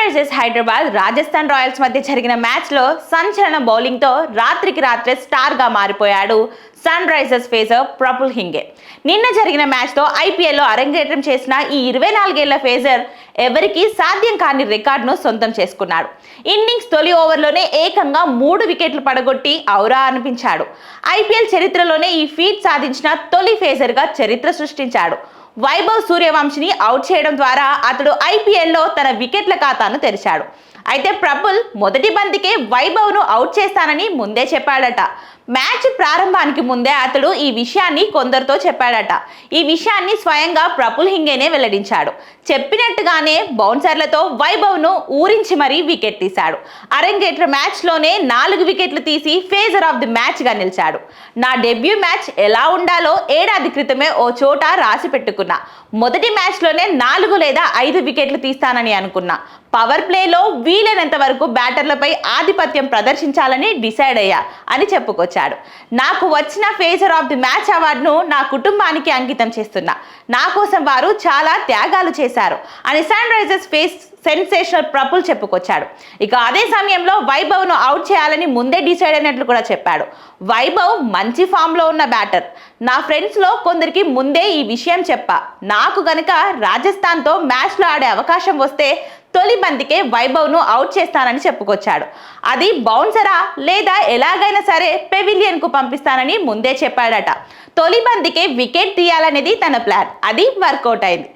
Risers Hyderabad Rajasthan Royals మధ్య జరిగిన మ్యాచ్లో సంచలన బౌలింగ్తో రాత్రికి రాత్రే స్టార్గా మారిపోయాడు సన్ రైజర్స్ ఫేజర్ ప్రఫుల్ హింగే. నిన్న జరిగిన మ్యాచ్తో ఐపీఎల్లో అరంగేట్రం చేసిన ఈ 24 ఏళ్ల ఫేజర్ ఎవరికీ సాధ్యం కాని రికార్డును సొంతం చేసుకున్నాడు. ఇన్నింగ్స్ తొలి ఓవర్లోనే ఏకంగా 3 వికెట్లు పడగొట్టి ఔరా అనిపించాడు. ఐపీఎల్ చరిత్రలోనే ఈ ఫీట్ సాధించిన తొలి ఫేజర్గా చరిత్ర సృష్టించాడు. వైభవ్ సూర్యవంశిని అవుట్ చేయడం ద్వారా అతడు ఐపీఎల్లో తన వికెట్ల ఖాతాను తెరిచాడు. అయితే ప్రఫుల్ మొదటి బంతికే వైభవ్ను అవుట్ చేస్తానని ముందే చెప్పాడట. మ్యాచ్ ప్రారంభానికి ముందే అతడు ఈ విషయాన్ని కొందరితో చెప్పాడట. ఈ విషయాన్ని స్వయంగా ప్రఫుల్ హింగేనే వెల్లడించాడు. చెప్పినట్టుగానే బౌన్సర్లతో వైభవ్ను ఊరించి మరీ వికెట్ తీశాడు. అరంగేట్ర మ్యాచ్లోనే 4 వికెట్లు తీసి ఫేజర్ ఆఫ్ ది మ్యాచ్గా నిలిచాడు. నా డెబ్యూ మ్యాచ్ ఎలా ఉండాలో ఏడాది క్రితమే ఓ చోట రాసి పెట్టుకున్నా. మొదటి మ్యాచ్లోనే 4 లేదా 5 వికెట్లు తీస్తానని అనుకున్నా. పవర్ ప్లేలో వీలైనంత వరకు బ్యాటర్లపై ఆధిపత్యం ప్రదర్శించాలని డిసైడ్ అయ్యా అని చెప్పుకొచ్చాడు. నాకు వచ్చిన ఫేజర్ ఆఫ్ ది మ్యాచ్ అవార్డును నా కుటుంబానికి అంకితం చేస్తున్నా. నా కోసం వారు చాలా త్యాగాలు చేశారు అని సన్ రైజర్స్ సెన్సేషనల్ ప్రఫుల్ చెప్పుకొచ్చాడు. ఇక అదే సమయంలో వైభవ్ను అవుట్ చేయాలని ముందే డిసైడ్ అయినట్లు కూడా చెప్పాడు. వైభవ్ మంచి ఫామ్లో ఉన్న బ్యాటర్. నా ఫ్రెండ్స్లో కొందరికి ముందే ఈ విషయం చెప్పా. నాకు గనుక రాజస్థాన్తో మ్యాచ్లో ఆడే అవకాశం వస్తే తొలి బంతికే వైభవ్ను అవుట్ చేస్తానని చెప్పుకొచ్చాడు. అది బౌన్సరా లేదా ఎలాగైనా సరే పెవిలియన్కు పంపిస్తానని ముందే చెప్పాడట. తొలి బంతికే వికెట్ తీయాలనేది తన ప్లాన్. అది వర్కౌట్ అయింది.